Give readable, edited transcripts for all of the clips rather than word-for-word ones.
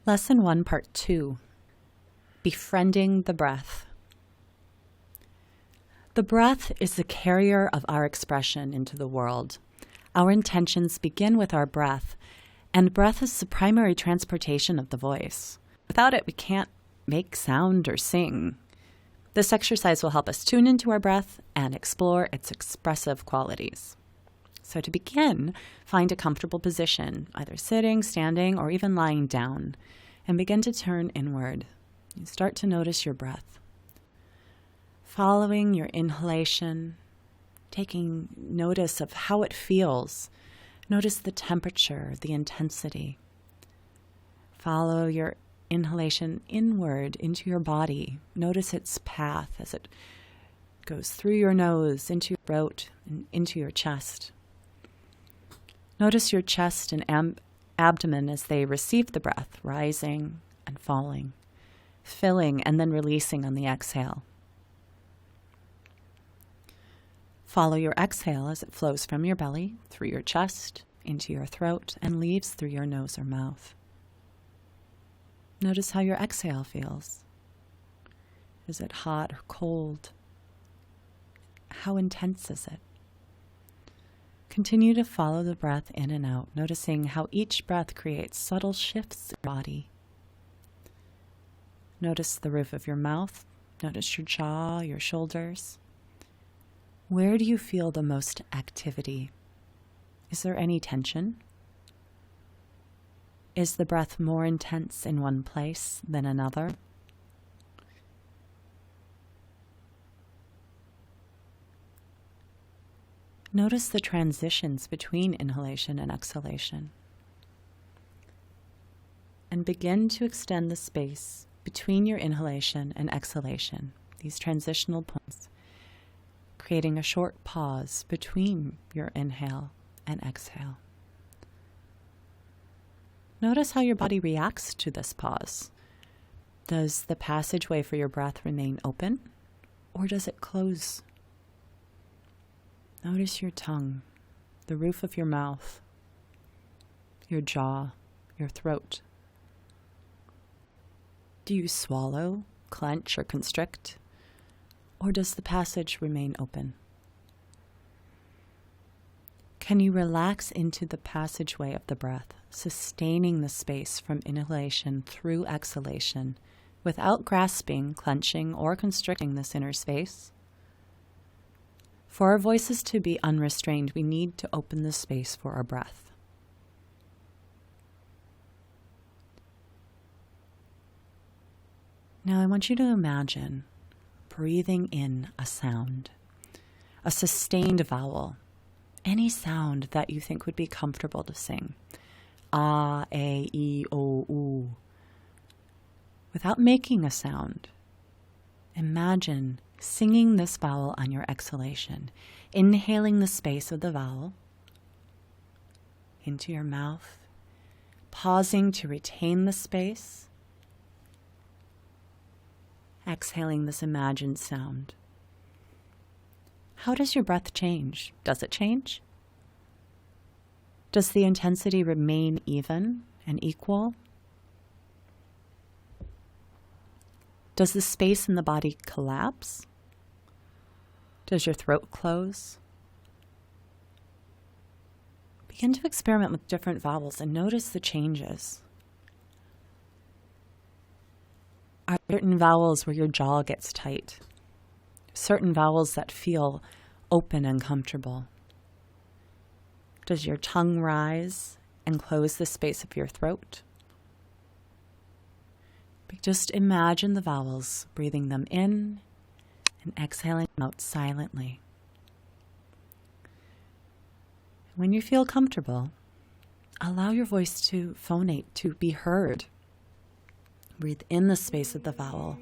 Lesson 1, Part 2, Befriending the Breath. The breath is the carrier of our expression into the world. Our intentions begin with our breath, and breath is the primary transportation of the voice. Without it, we can't make sound or sing. This exercise will help us tune into our breath and explore its expressive qualities. So to begin, find a comfortable position, either sitting, standing, or even lying down, and begin to turn inward. You start to notice your breath. Following your inhalation, taking notice of how it feels. Notice the temperature, the intensity. Follow your inhalation inward into your body. Notice its path as it goes through your nose, into your throat, and into your chest. Notice your chest and abdomen as they receive the breath, rising and falling, filling and then releasing on the exhale. Follow your exhale as it flows from your belly, through your chest, into your throat, and leaves through your nose or mouth. Notice how your exhale feels. Is it hot or cold? How intense is it? Continue to follow the breath in and out, noticing how each breath creates subtle shifts in your body. Notice the roof of your mouth. Notice your jaw, your shoulders. Where do you feel the most activity? Is there any tension? Is the breath more intense in one place than another? Notice the transitions between inhalation and exhalation. And begin to extend the space between your inhalation and exhalation, these transitional points, creating a short pause between your inhale and exhale. Notice how your body reacts to this pause. Does the passageway for your breath remain open, or does it close? Notice your tongue, the roof of your mouth, your jaw, your throat. Do you swallow, clench, or constrict? Or does the passage remain open? Can you relax into the passageway of the breath, sustaining the space from inhalation through exhalation without grasping, clenching, or constricting this inner space? For our voices to be unrestrained, we need to open the space for our breath. Now I want you to imagine breathing in a sound, a sustained vowel, any sound that you think would be comfortable to sing. Ah, a, e, o, u. Without making a sound, imagine singing this vowel on your exhalation, inhaling the space of the vowel into your mouth, pausing to retain the space, exhaling this imagined sound. How does your breath change? Does it change? Does the intensity remain even and equal? Does the space in the body collapse? Does your throat close? Begin to experiment with different vowels and notice the changes. Are there certain vowels where your jaw gets tight? Certain vowels that feel open and comfortable? Does your tongue rise and close the space of your throat? Just imagine the vowels, breathing them in and exhaling out silently. When you feel comfortable, allow your voice to phonate, to be heard. Breathe in the space of the vowel.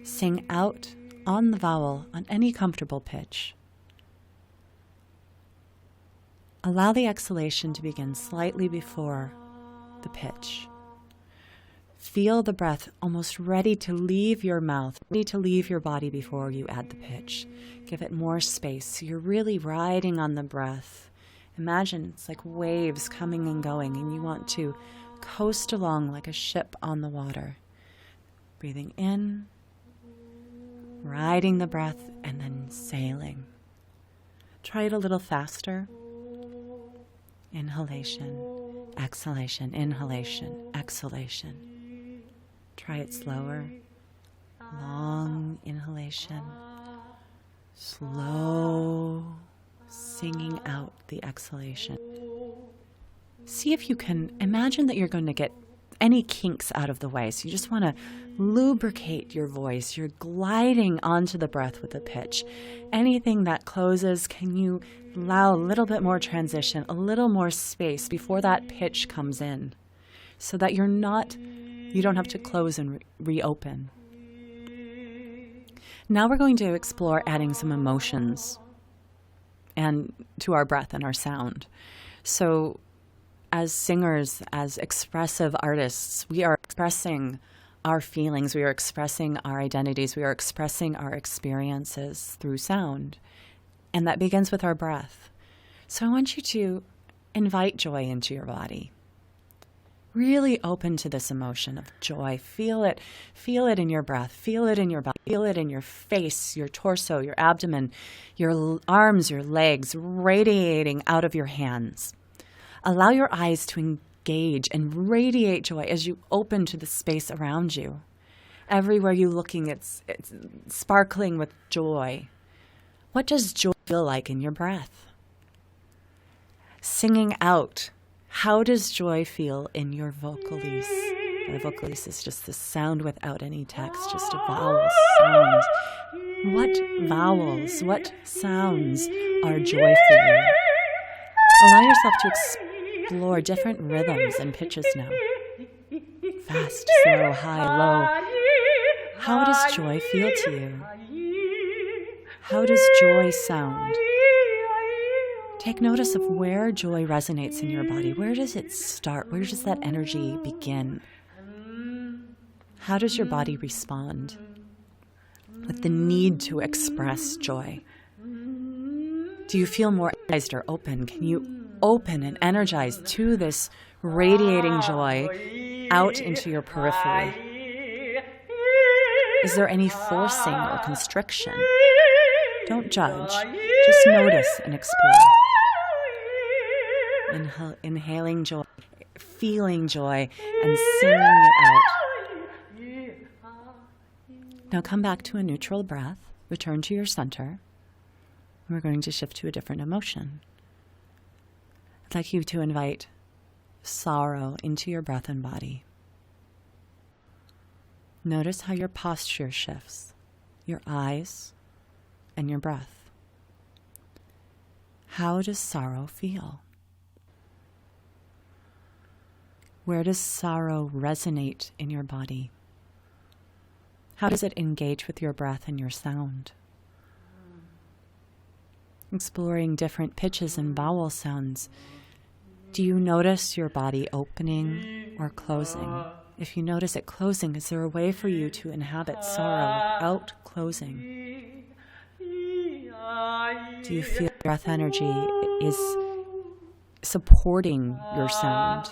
Sing out on the vowel on any comfortable pitch. Allow the exhalation to begin slightly before the pitch. Feel the breath almost ready to leave your mouth, ready to leave your body before you add the pitch. Give it more space. So you're really riding on the breath. Imagine it's like waves coming and going, and you want to coast along like a ship on the water. Breathing in, riding the breath, and then sailing. Try it a little faster. Inhalation, exhalation, inhalation, exhalation. Try it slower. Long inhalation, slow singing out the exhalation. See if you can imagine that you're going to get any kinks out of the way. So you just want to lubricate your voice. You're gliding onto the breath with a pitch. Anything that closes, can you allow a little bit more transition, a little more space before that pitch comes in, so that you don't have to close and reopen. Now we're going to explore adding some emotions and to our breath and our sound. So as singers, as expressive artists, we are expressing our feelings, we are expressing our identities, we are expressing our experiences through sound. And that begins with our breath. So I want you to invite joy into your body. Really open to this emotion of joy. Feel it in your breath. Feel it in your body. Feel it in your face, your torso, your abdomen, your arms, your legs, radiating out of your hands. Allow your eyes to engage and radiate joy as you open to the space around you. Everywhere you're looking, it's sparkling with joy. What does joy feel like in your breath? Singing out. How does joy feel in your vocalise? The vocalise is just the sound without any text, just a vowel sound. What vowels, what sounds are joy for you? Allow yourself to explore different rhythms and pitches now. Fast, slow, high, low. How does joy feel to you? How does joy sound? Take notice of where joy resonates in your body. Where does it start? Where does that energy begin? How does your body respond with the need to express joy? Do you feel more energized or open? Can you open and energize to this radiating joy out into your periphery? Is there any forcing or constriction? Don't judge. Just notice and explore. Inhaling joy, feeling joy, and singing it out. Now come back to a neutral breath. Return to your center. We're going to shift to a different emotion. I'd like you to invite sorrow into your breath and body. Notice how your posture shifts, your eyes, and your breath. How does sorrow feel? Where does sorrow resonate in your body? How does it engage with your breath and your sound? Exploring different pitches and vowel sounds. Do you notice your body opening or closing? If you notice it closing, is there a way for you to inhabit sorrow without closing? Do you feel breath energy is supporting your sound?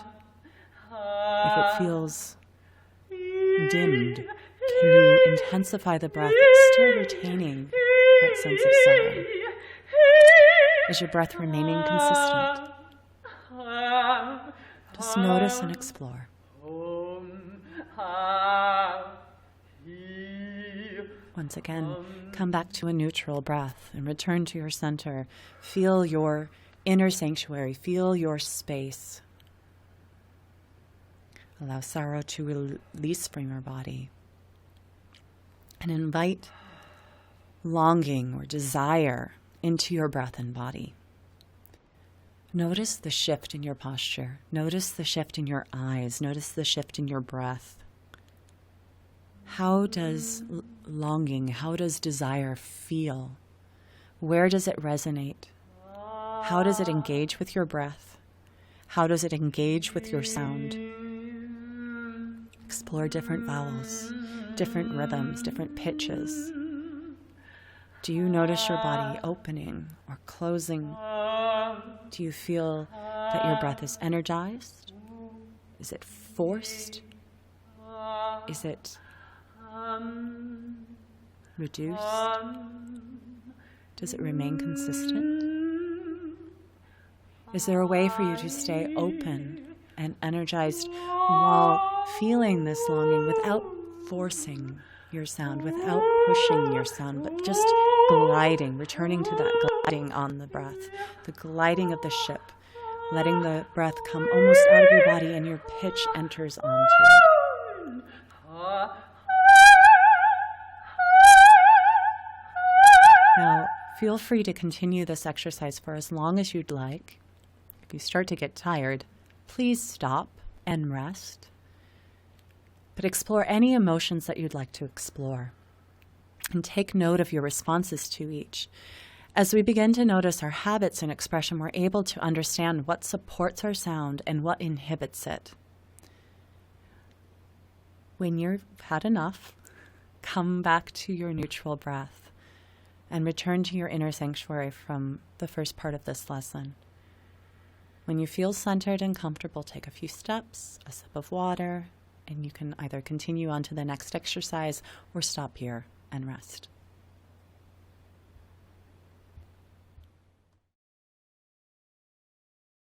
If it feels dimmed, can you intensify the breath, still retaining that sense of sorrow? Is your breath remaining consistent? Just notice and explore. Once again, come back to a neutral breath and return to your center. Feel your inner sanctuary. Feel your space. Allow sorrow to release from your body. And invite longing or desire into your breath and body. Notice the shift in your posture. Notice the shift in your eyes. Notice the shift in your breath. How does longing, how does desire feel? Where does it resonate? How does it engage with your breath? How does it engage with your sound? Explore different vowels, different rhythms, different pitches. Do you notice your body opening or closing? Do you feel that your breath is energized Is it forced? Is it reduced? Does it remain consistent? Is there a way for you to stay open and energized while feeling this longing without forcing your sound, without pushing your sound, but just gliding, returning to that gliding on the breath, the gliding of the ship, letting the breath come almost out of your body and your pitch enters onto it. Now, feel free to continue this exercise for as long as you'd like. If you start to get tired, please stop and rest. But explore any emotions that you'd like to explore. And take note of your responses to each. As we begin to notice our habits and expression, we're able to understand what supports our sound and what inhibits it. When you've had enough, come back to your neutral breath and return to your inner sanctuary from the first part of this lesson. When you feel centered and comfortable, take a few steps, a sip of water, and you can either continue on to the next exercise or stop here and rest.